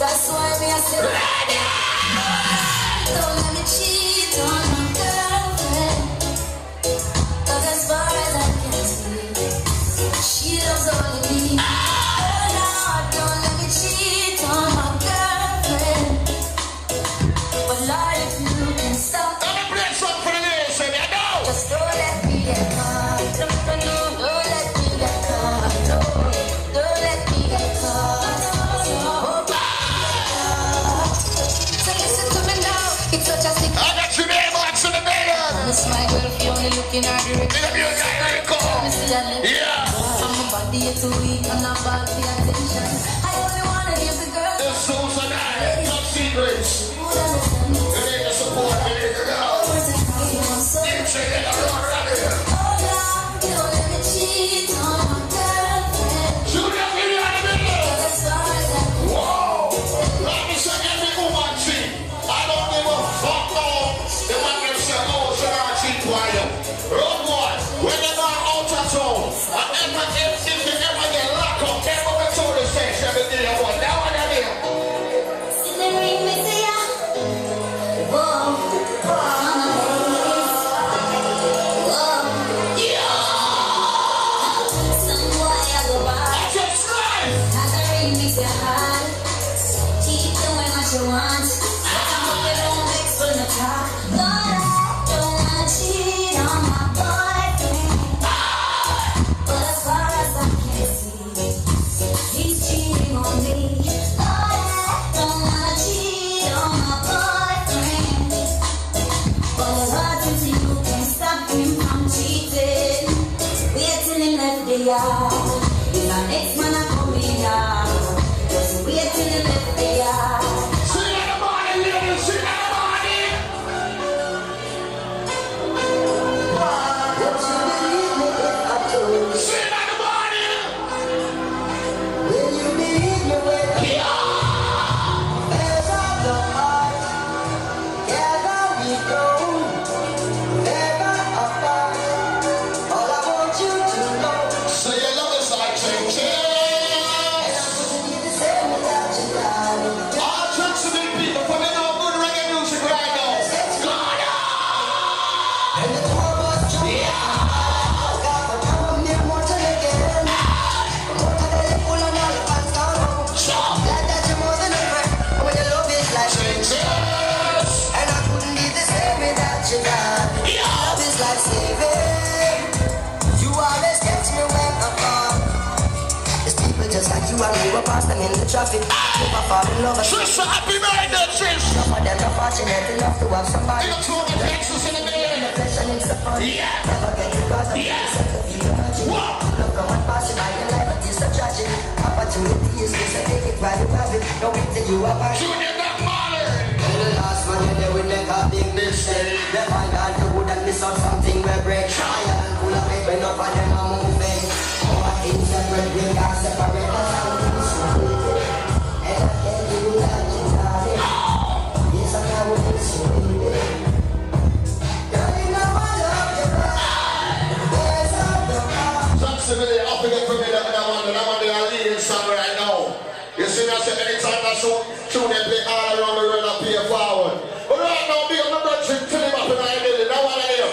That's why me I say, don't let me cheat on my girlfriend. 'Cause as far as I can see, she loves only me. Oh Lord, don't let me cheat on my girlfriend. But Lord, if you can stop, I'm gonna play something for the nation, you know. just don't let me get caught. Don't let me get caught. Don't let me get caught. So listen to me now. It's such a sick. I got your name on to the mayor. Miss my girl, if you only looking at the Big up your guy, Rico. Yeah. I'm a body, it's too weak, I'm not bad for your attention. I only wanna give the girl This Susan I, top secrets. who understand. You need the support, you need the girl. You check it out around here. Oh Lord, don't let me cheat on my girlfriend. Shoot up in the other middle. As far as I can. Whoa. Let me say every woman cheat. I don't give a fuck no. The man them say, oh, should I cheat for you? Road boy, when they go out of town, and if you ever get locked up, ever went to the station, everything you want. That one I hear. In the ring, me see ya. Whoa, some boy I go by. That's just life. Has a ring, makes you high. Keep doing what you want. I'm hoping don't mix for the talk. But I don't wanna cheat on my boyfriend. But as far as I can see, he's cheating on me. But I don't wanna cheat on my boyfriend. But hard to see who can stop him from cheating. Wait till he left the yard. If my next man a coming out, just wait till he left the yard. Sing in the morning, ladies, sing in the morning. Sing in the morning. Will you believe me when Yeah. ever the heart, together we go, never apart. All I want you to know, So your love is like change. be the same without you, darling. All tracks to big people, put in all good reggae music right now. God, And the two of us jump, got the time near more to again. More to the full and all the fans down home. Glad that you're more than a friend, when your love is like change. and I couldn't be the same without you, darling. Love is like saving. You always catch me when I'm gone. There's people just like you and me, we pass them in the traffic. Never fall in love. Trisha, happy birthday, Trish. Some of them are fortunate enough to have somebody. Big up to all the Texas in the The day. flesh and it's the fun. Yeah. Never get it caught up. Yeah. Set the feel imagine. Whoa. Look how I'm passing by your life, but it's a tragedy. Opportunity is this, I take it while you have it. Don't wait till you are back. Junior got Marley. The last man you there will make a big mistake. They find out you wouldn't miss out something where break. Trial full of paper, enough of them are moving. Our things separate, we can't separate. That's how we be separated. And I can't do that, you darling. Yes, I know what it's doing. Girl, you know I love you, there's all the heart. Jackson really up again for me that one they are leading song right now. You see me, I say anytime I show they play all around the world and play forward. But right now, big up the brother, tell him up in my building. That one I hear.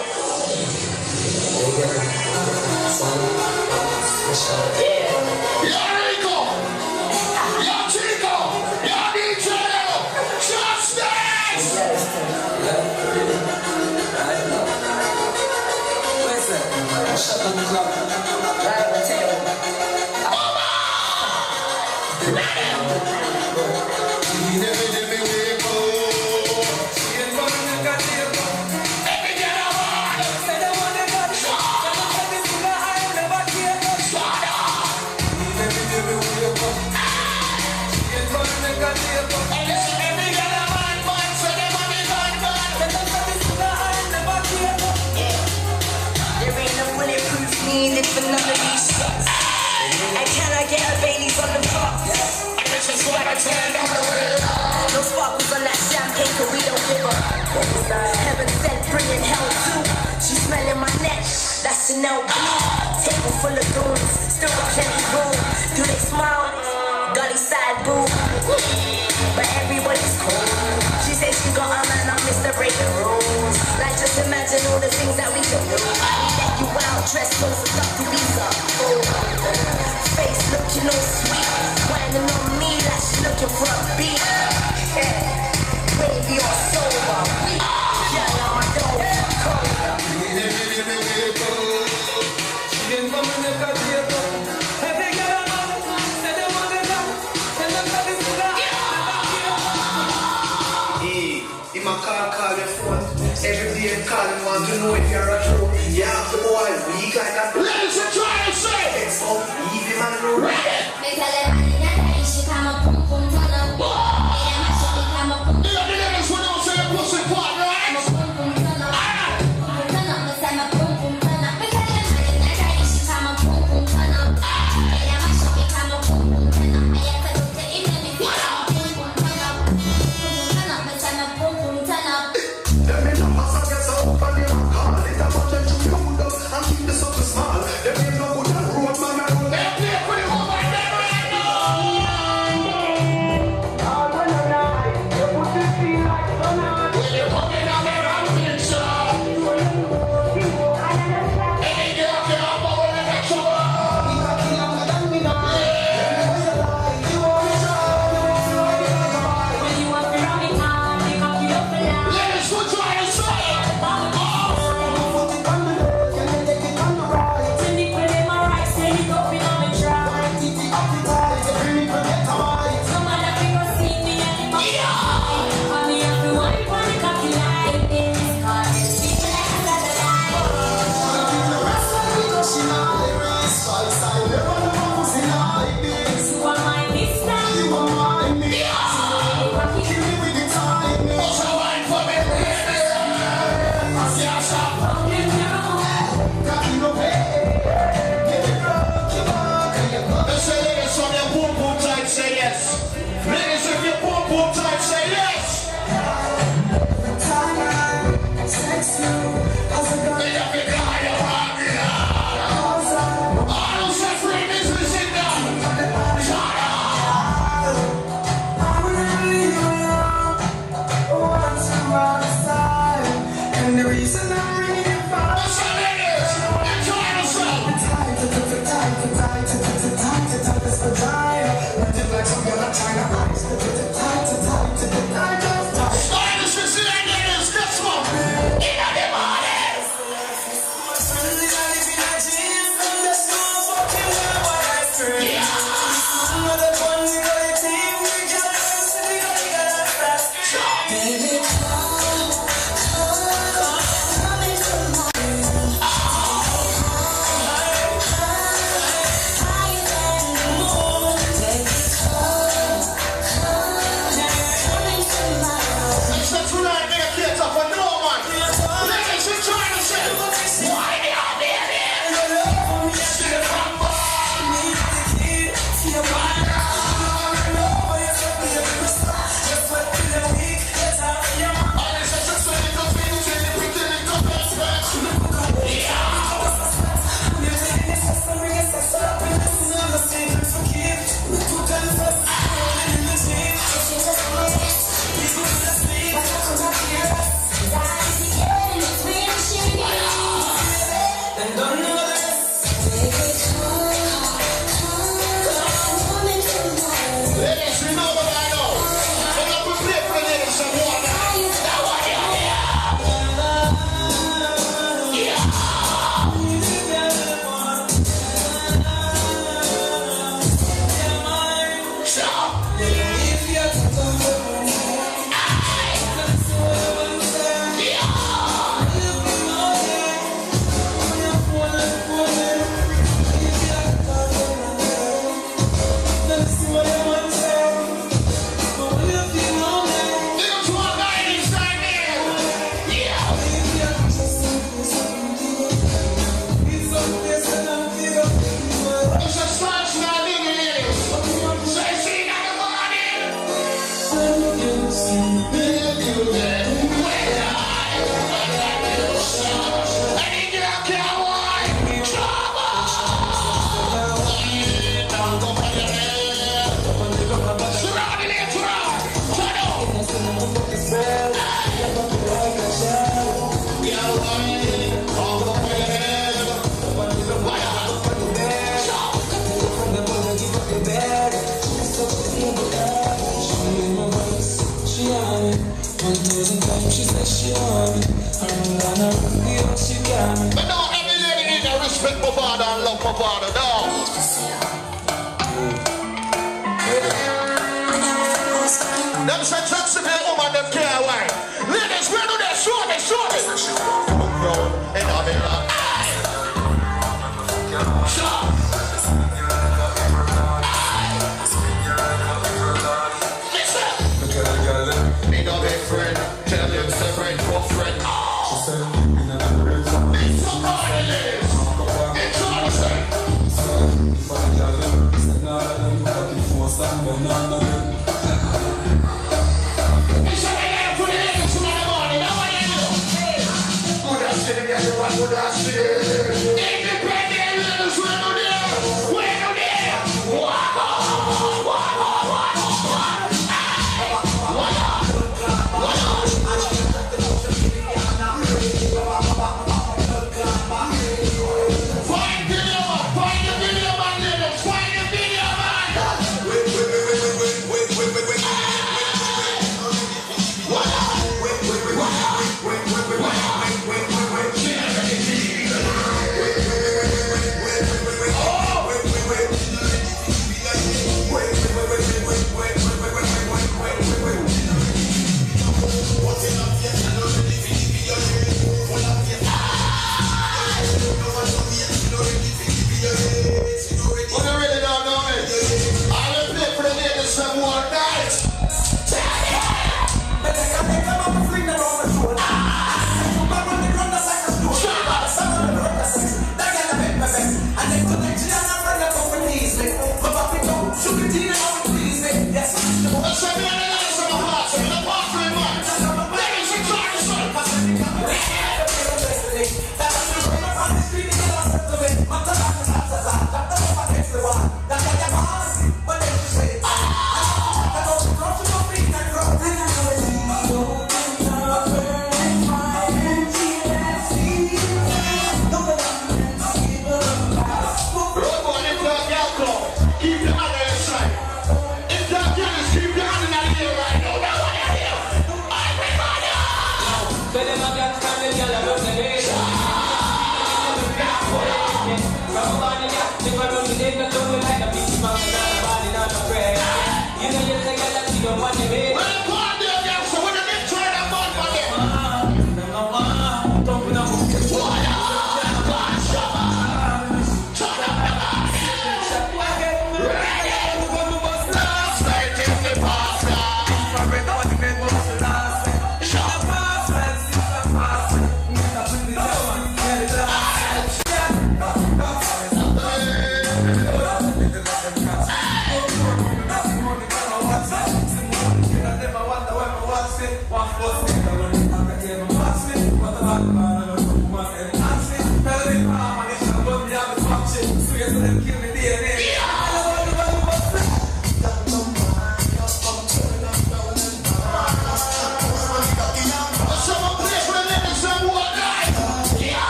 Yo, Rico! Yo, Chico! Yo, DJ! Justice! Shut up, club. Right on the table. You never did me wake Every day I want. Needed for none of these shots. And can I get a Baileys on the box? No sparkles on that champagne, cause we don't give up. Heaven sent, bringing hell too. She smelling my neck, that's Chanel blue. Table full of goons, still got plenty room. Do they smile? Gully side boo. You out dressed so seductive, Lisa. Face looking all sweet, whining on me like she looking for a beat. Yeah, baby or sober, weak. Yeah, I'm a dog, cold. She didn't come in the car, call your phone. Every day calling want to know if you're a true. Yeah, the boy, we got that. Ladies and try and say it's so easy, man. Me tell her money not that she come up, pum pum turn up. Me and my shorty come up, pum. the ladies when don't say a pussy part, right? Pum pum turn up, pum pum turn up. Me say my pum pum turn up. Me tell her money not that she come up, pum pum turn up. Me and my shorty come up, pum pum turn up. Me and the doctor in me pum pum turn up, pum pum turn up. Me say my pum pum turn up. Let me know what's up, get up, and you call it a bunch of you know, and keep this up small. Let me know what that road man I roll. They're there for you over there right now. All when I lie, you put this feel like tonight. When you're coming down there, I'm feeling so. Any girl can have a way to get you up. We got you longer than me now. Let me know you lie, you want me try, you want to ride it like a bike. When you want to run it hard, they cock you up and down. Ladies, who try and say Put it on the left, and then take it on the right. Send it with them alright, send it up in on the try. Titty up the tight, every nipple get tight. Some other people see me and they must lie. And me have to wipe on the cocky like this. Cause it's people like a satellite. The rest of me go she like this. Spice, I never know a pussy like this. You are my mister. You are my me. Kill me with the time. what's a wine for me? Yeah, stop. Cocky no pay. Get it drunk, you walk, and you go. Let's say ladies from your boom boom tight, say yes. Ladies, if your boom boom tight, say yes. Sex you, as a girl, They have to call you on me. All those free business in down. Shut up. I will leave you alone. Once you are the side, and the reason I'm bringing you back. Let's say ladies, enjoy yourself. Tight, it's the vagina. Rented like some girl at China Ice. Tight, just tight. Ladies, we see that ladies, this one. In the morning. Suddenly I live in a gym, and there's no fucking way what I scream. Another one, we got a team, we got a house, we got a fast. Baby, come and 1,000 times she said she want me. I'm gonna run the house, she got me. But now every lady in there respect my father and love my father, dog. Them say Jackson be a woman, them care why. Ladies, we do that, show me, show me. And I'll be like, aye. Sure. Listen. Me no big friend, tell him separate for friend. It's so hard it is. It's all the same.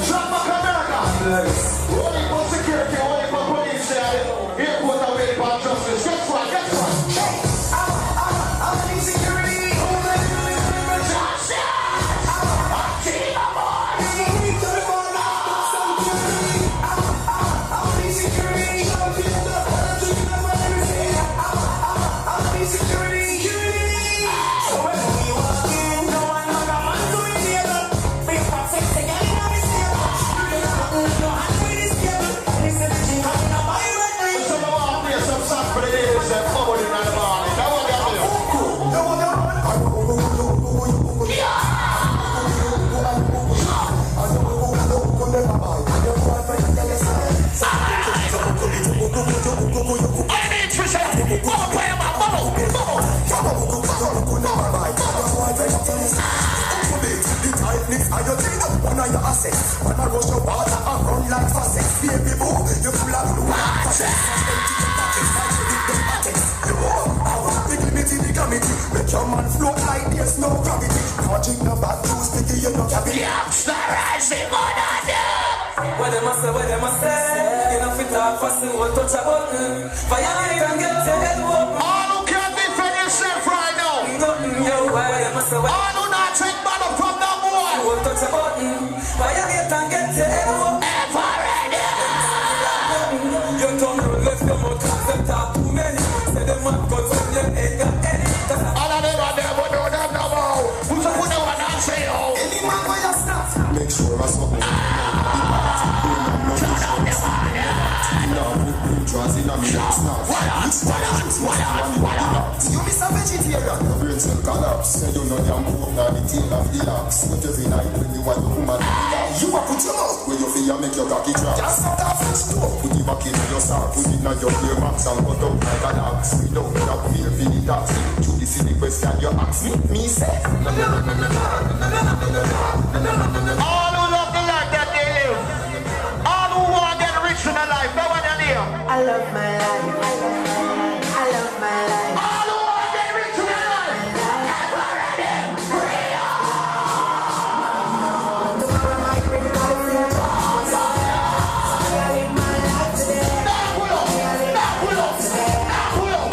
Drop Only for security, only for police there. Airport away for justice. Guess what? Guess what? I'm in security. When I rush your water, I run like faucets. Baby boo, you full of blue water. Make your man float like there's no gravity. Watching the bad news, thinking you're not happy. Youngster rising on What them a say, what them a say? You know fit talk fast, you won't touch a button. Violate and get your head open. all who can't defend yourself right now. All who not take battle from the boy. You won't touch a button. Violate and get your head open. Ever ready. You don't run left your mouth, cause them talk too many. Say them have guns when you ain't got any. All of them are there, but don't have no more. Who's up with the one and say, oh? Any man where you stop. Make sure I stop. You miss a vegetarian. Your brain cell collapse. Say you know you're more than the tail of the ox. But every night when you want your woman, you a put your mouth where you feel make your cocky drop. Just not that fish too. Put the back in your sack. Put it on your ear max and cut up like an axe. We don't have to be a finny tax. To the silly question you ask me. Me say. All who love the life that they live. All who want to get rich in their life. That what they live. I love my life. I love my life. All who want to get rich in their life. Tomorrow might bring life. I live my life today. Now pull up. Now pull up. Now pull up.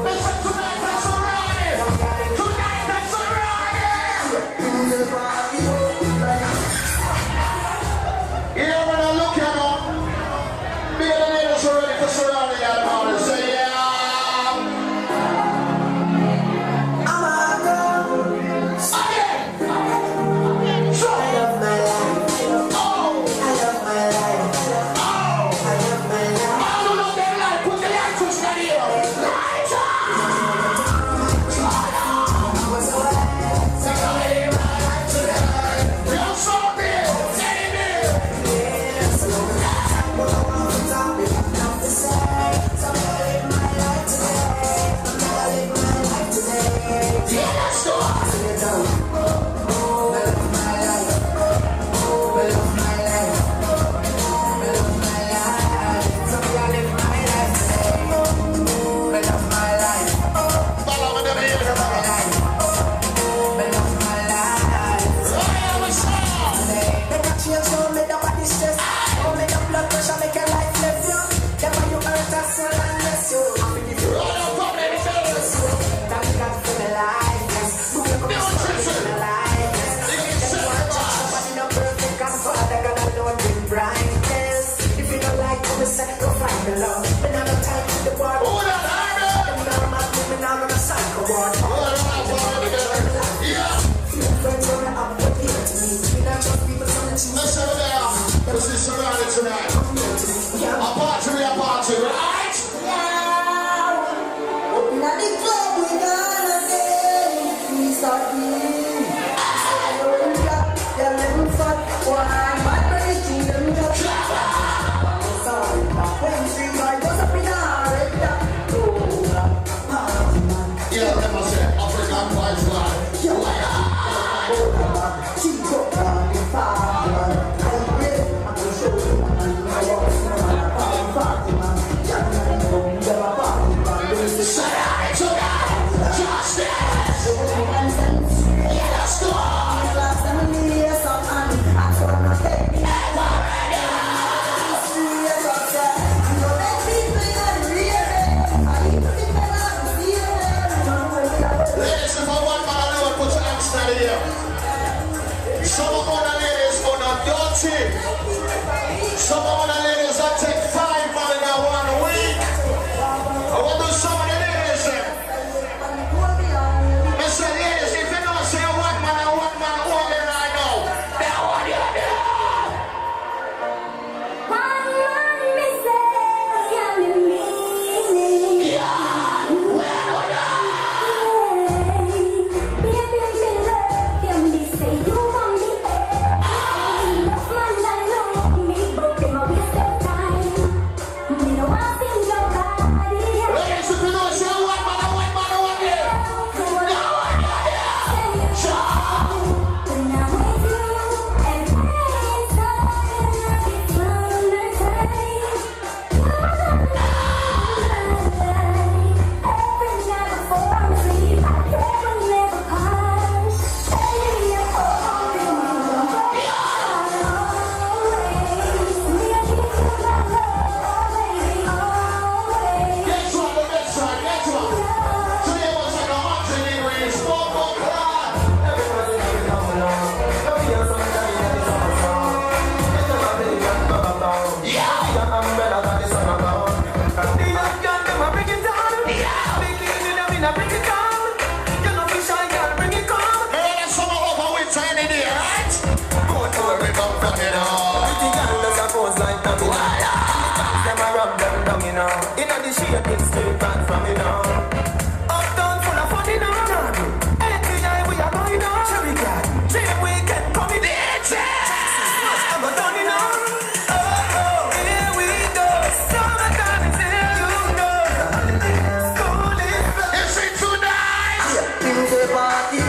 Listen, tonight that's Serani. Tonight that's Serani. Yeah, when I look at them, me and the ladies are ready for Serani at the party. Say, yeah. Again. So. Oh. I don't know their life. Put the light switch down here. Light up. You're so big. Teddy bear. Yeah, let's go. Follow me, them here. Right on the side. Right on top of it. If you don't like what we say, go find the love. But now the time to the war. Who that army? I'm on a cycle war. Yeah. Friends are up with you to me. We not just people coming to me. Let's have it there. This is Serani tonight. A party, right? Open up the club, we gonna say. We start me. They're living fun. Why? My brain to them. Sorry, when we I was up in our Serani to God. Justice. Yeah, let's go. Ladies, if I want my Lord, put your hands down here. Some of the ladies are not dirty. Some of the ladies that take 5 man in 1 week. I want to do some of the ladies there. Mr. Ladies, if you don't say one man only right now, that one you do. Ladies, if you don't say one man only, that one you Party,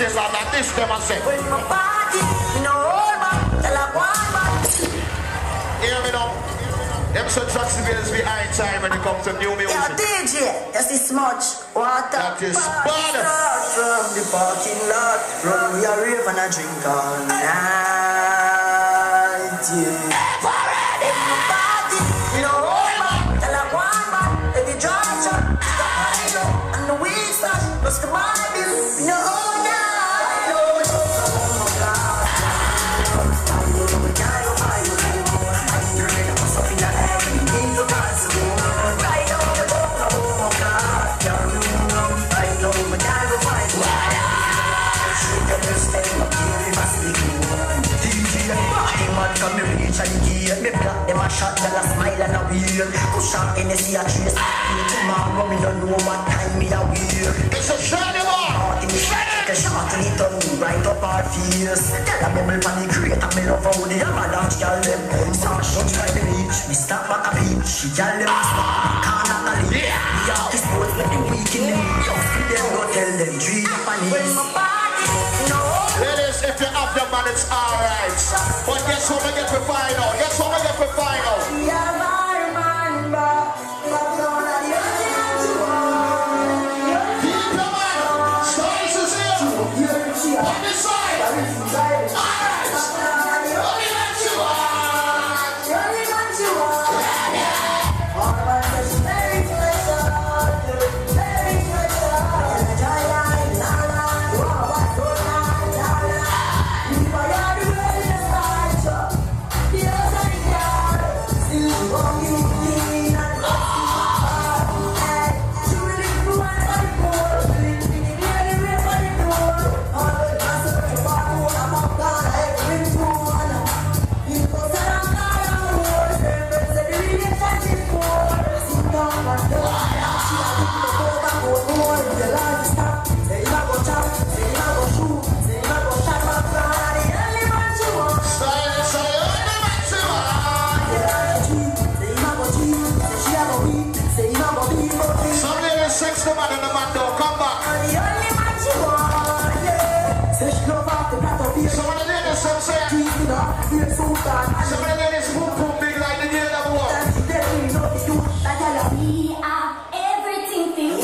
party land and this them and say. When my party, you know all man, tell a one man. Hear me now. Them so tracks is behind time when it comes to new music. Yeah, DJ, that's this much water. That is bad. From the parking lot, run we a rave and a drink all night. Yeah. When my party, you know all man, tell a one man, if you drive shot, and the weed start, what's the mind is, you know all night. Me black them a shot, them a smile and a weird. Push up in the sea a trace. Tomorrow me don't know what time me a weird. It's a shiny bar. In the shot, a shot to it on right up our fears. Tell a bubble pan the crate and me love how the avalanche girl them come. Start shots by the beach, me stop back a beach. She girl them stop, can't not a leave. Me off the sports, let them weak in the knee. Just them go tell them dream up and when my party, no. Ladies, if you have your man, it's alright. But guess what we get to find out? Guess what we get to find out? Yeah, man, but don't let you Keep your man. Stories is here. On this side. Alright. Only let you sex the man and the man don't come back. Some of the ladies say, some of the ladies boom boom big like the girl that walk. We are everything for you.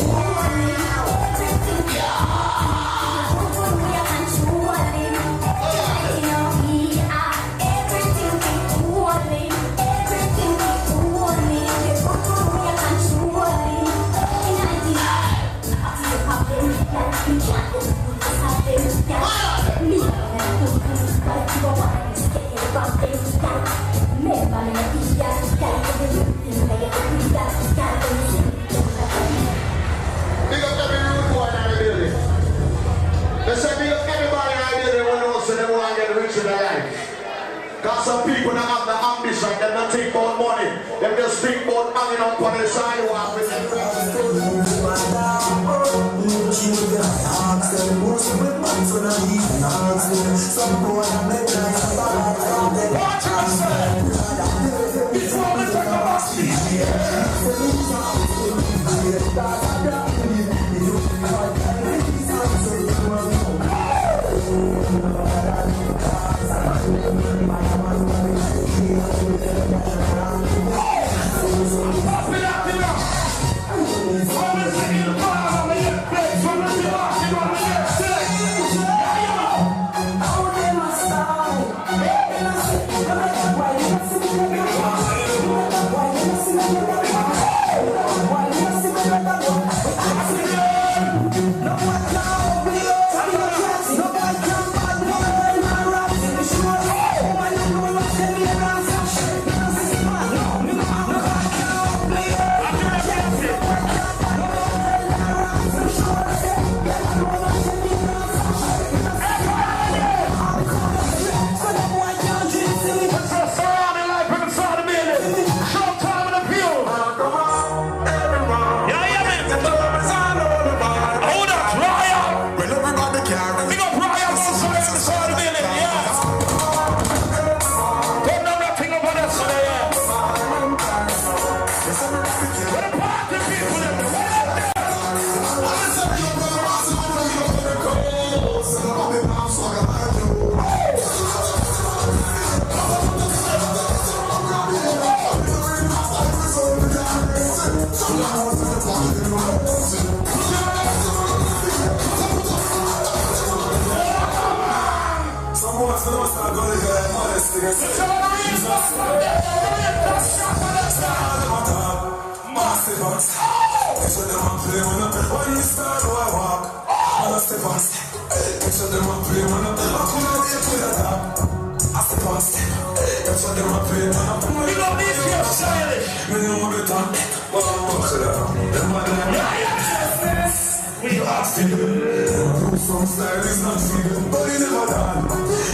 Everything for you. We are controlling. We are everything for you. Everything for you. We are controlling. Big up every rude boy in the building. They say big up everybody in the building who knows they want to get rich in their life. Because some people don't have the ambition, they don't think about money. They just think about hanging up on the sidewalk with their friends. Before we talk about We lost it. Some style is not freedom, but you never done.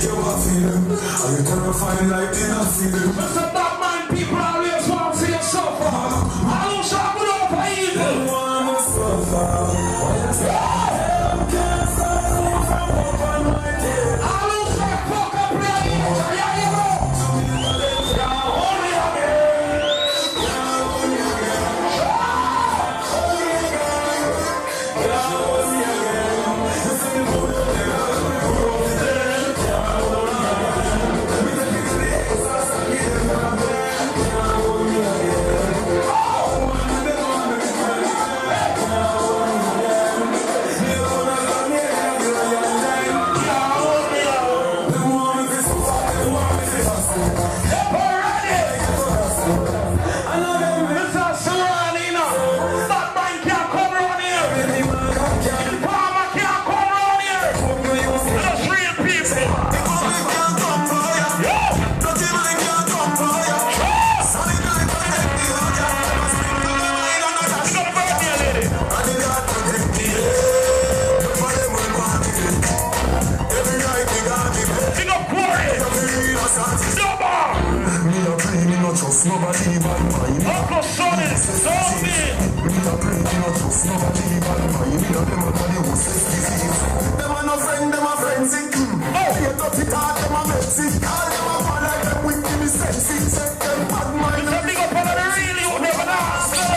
You are feeling, and you terrifying like they not feeling. Mr. Batman, people always want to see you suffer. I don't shop it up for evil. You want to suffer. Can't start from open my day. I don't shop fuck up play. Yeah, you know. Nobody but mine. Uncle Sonny, zombie. Me not pray, me not trust nobody but mine. Me not them nobody who says disease. Them are no friend, them are friends. Oh, you top it out, them are messy. All them are one like them with me sexy. Set them bad mind. It's a big up on the really who never know. Slow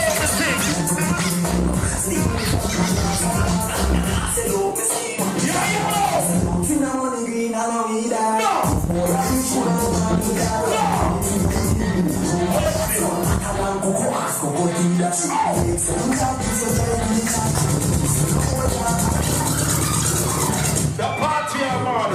the thing. Yeah, you know. Cinnamon green, I know we die. No. The party I'm on.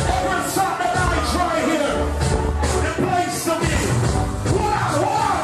Every Saturday night right here, the place to be. What?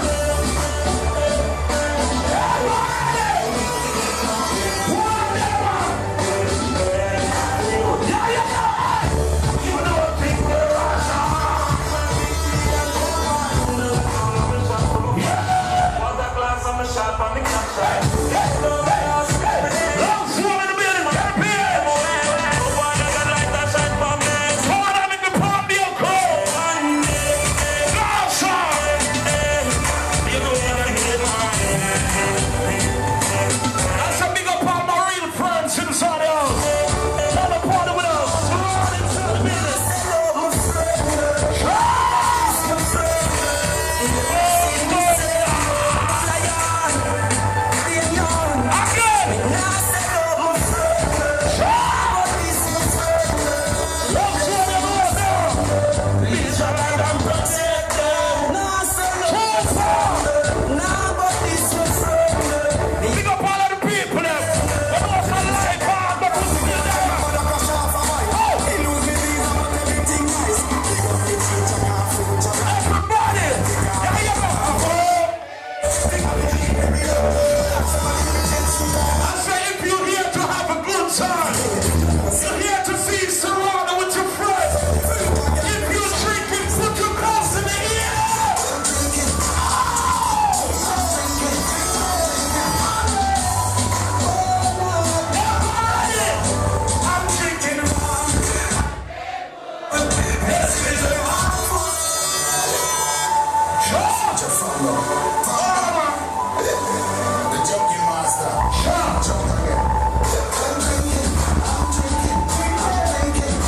The junkie master. Jump again. I'm drinking. I'm drinking.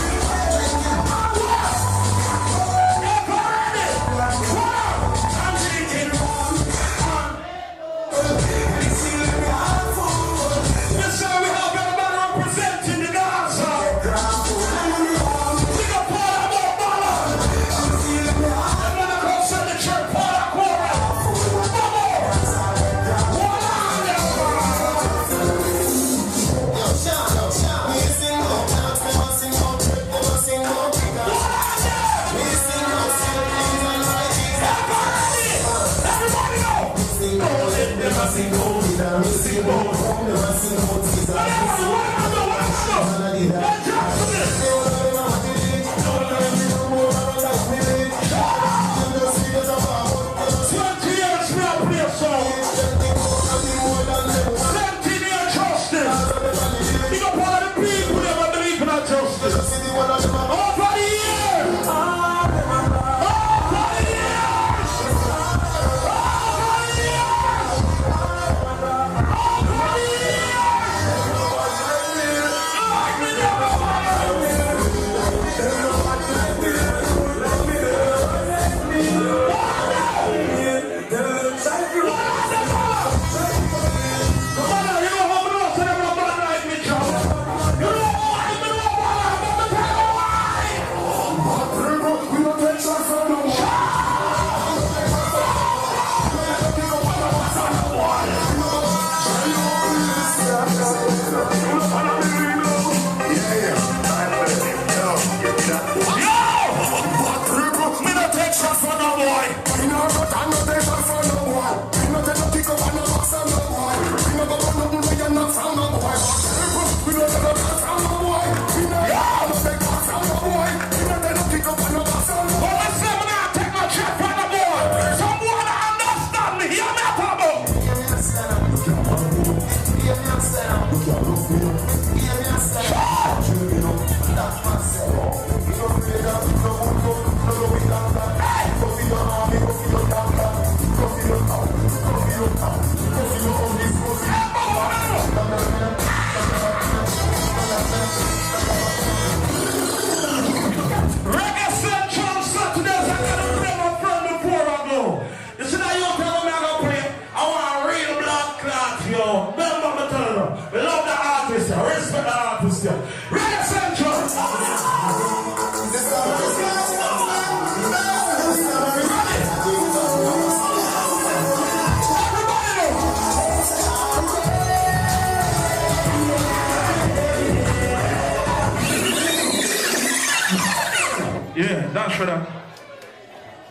Yeah, that's for that.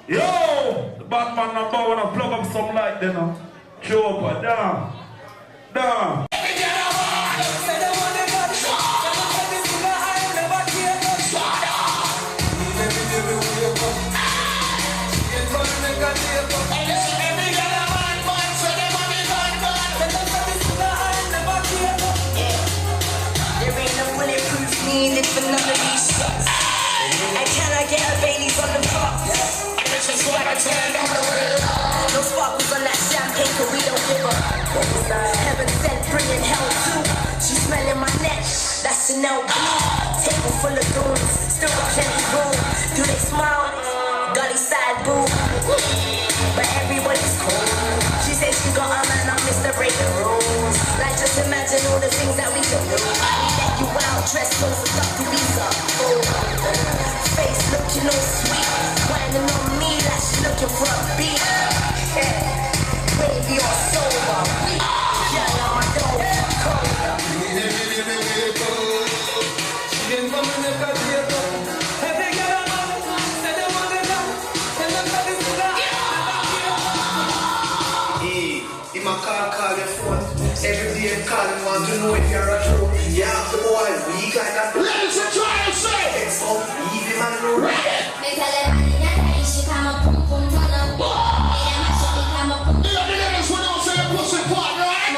Yo, the Batman number one, I plug up some light then. Show up, down, down. For none of these shots. And can I get a Bailey's on the box? No sparkles on that champagne, cause we don't give up. Heaven sent, bringing hell too. She smelling my neck, that's Chanel blue. Table full of goons, still got plenty room. Do they smile? Gully side boo. But everybody's cool. She said she got a man, I'm Mr. Breaking Rules. Like just imagine all the things that we can do. You out, dressed so stuck to Visa. Face looking all sweet, whining on me like she looking for a beat. Baby, you're sober. Yeah, I'm a dope. In my call your phone. Every day I'm calling, want to know if you're a true. Yeah, the boy, we got that. Ladies and gentlemen, say It's all easy, man. They tell her money, she come up, pum pum turn up. the ladies when they say the pussy part, right?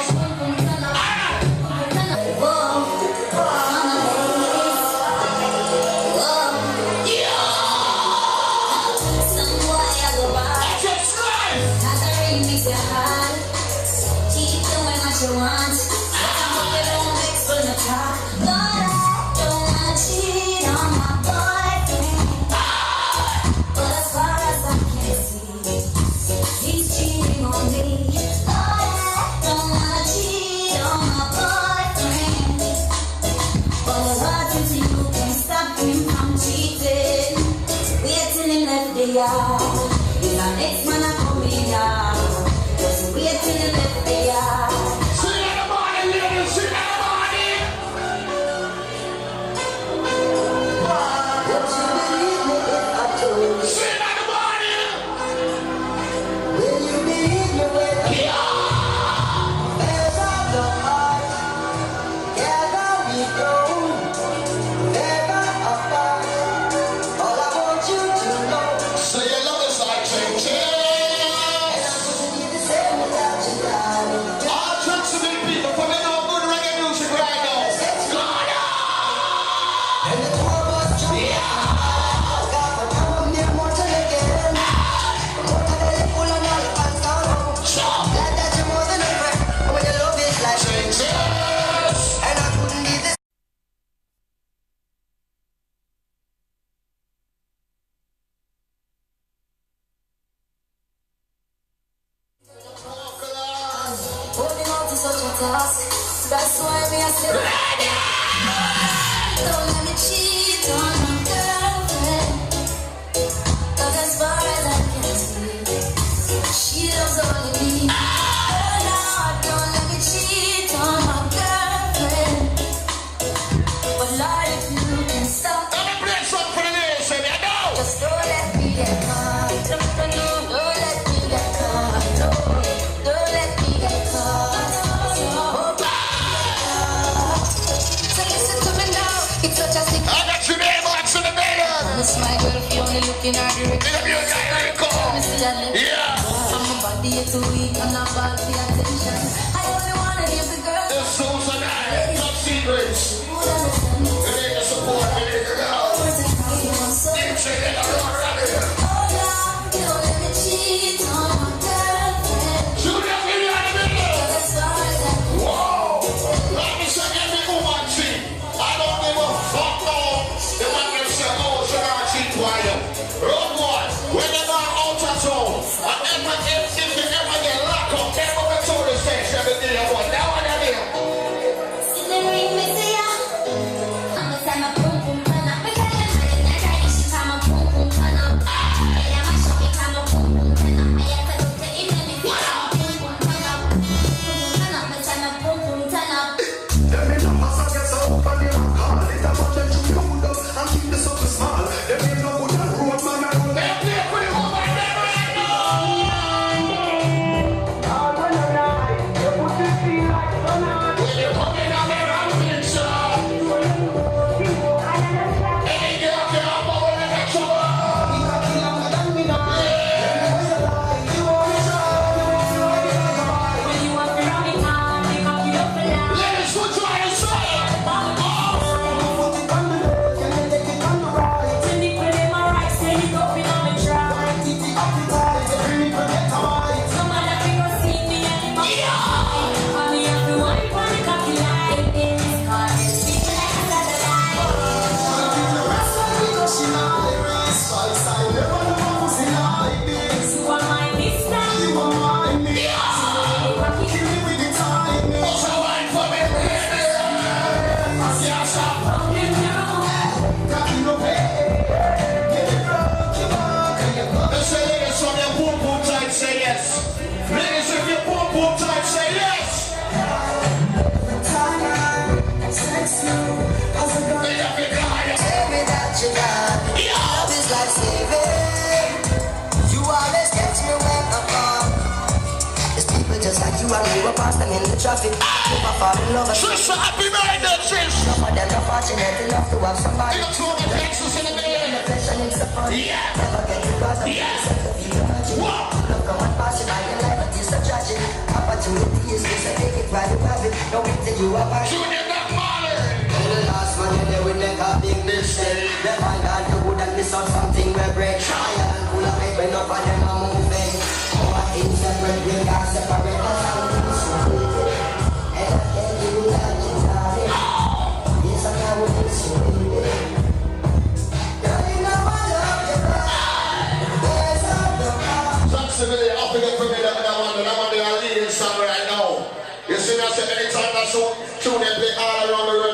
Some boy I go by. Just right. makes you hard. Keep doing what you want. But I hope you don't vex for no talk. But I don't wanna cheat on my boyfriend. But as far as I can see, he's cheating on me. But I don't wanna cheat on my boyfriend. But as hard as you can stop him from cheating. Wait till him left the yard. He's our next man a coming down. Just wait till him left the yard. Sing in the morning, ladies, sing in the morning. Don't you believe me if I told you? Sing in the morning. Will you believe me when I there's all the heart, together we go, never apart. All I want you to know, So your love is like change. and I couldn't be the same without you, darling. All tracks to big people for me know good reggae music right now. God, And the two of us jump got my come near more than again. More than the full and all the fans down low. Glad that you're more than a friend, and when your love is like change. and I couldn't be the Holding on to such a task. That's why me I say, don't let me cheat on my girlfriend. 'Cause as far as I can see, she loves only me. Oh Lord, don't let me cheat on my girlfriend. But Lord, if you can stop, Let me play something for the ladies, say me, I know. just don't let me get caught. Don't let me get caught. Don't let me get caught. So listen to me now. It's such a sick. I got your name on to the maiden. Miss my girl, if you only looking at the Big up your guy, Rico. Yeah. I'm a body, it's too weak, I'm not bad for your attention. I only wanna give the girl It's Susan I, top secrets. who understand me. We need the support, we need the girl. Words are crying, I'm so You say that I'm not ready. oh Lord, don't let me cheat on my girlfriend. Julia, give me out of the middle. 'Cause as far as I can Whoa. Let me say every woman cheat. I don't give a fuck no. The one them say, oh, should I cheat why you? Road one, when they go out of town, and if you ever get locked up, they go to the station every day. That one I hear. see the ring, me see ya. I'ma say my boom boom turn up. Me tell them how they like I she come a boom boom turn up. Yeah, my show me come a boom boom turn up. I have to look to him and me see ya. Boom boom turn up. Boom boom turn up. Me say my boom boom turn up. Them in the mass I get so up and they rock hard. It a bunch of you know and keep the something small. Them ain't no good at road man and road. They play for the woman there right now. When you come in on the round picture, any girl can have a whole lot of trouble. When you walk around the town, they cock you up for life. Ladies, put your hands up. When they put in my right, say he go in on the track. Some other people see me and they mock me. And me have to wipe on the cocky like this. 'Cause it's people like satellite. You are my mister. What's a wine for me, baby? Yeah, stop. Let's say ladies from your boom boom tight, say yes. Ladies, if your boom boom tight, say yes. Big up your guy. Tell me that you got me. Love is life-saving. You always catch me when I'm gone. There's people just like you and me were passing in the traffic. Never fall in love. Sister, happy birthday, sis. Some of them are fortunate enough to have somebody. Big up to all the Texas in the building. Passion is a fun. Yeah. Never get to cause of Yeah. peace and to be virgin. Wow. Look at what passion by your life, but it's a tragedy. Opportunity is just a take it while you have it. Don't wait till you are back. Junior Doc Marley. The last man you there with neck up big this shit. They find out you would and miss out something we break. Try and pull up it when up and them are moving. Our insect when we can't separate us and we sweet. And I can't give you that darling. Yes, I know it's sweet. Girl, you know I love you, there's all the heart. Sensibility, I forget for me that I'm on the leading song right now. You see, I said anytime I shoot, they play all around the world.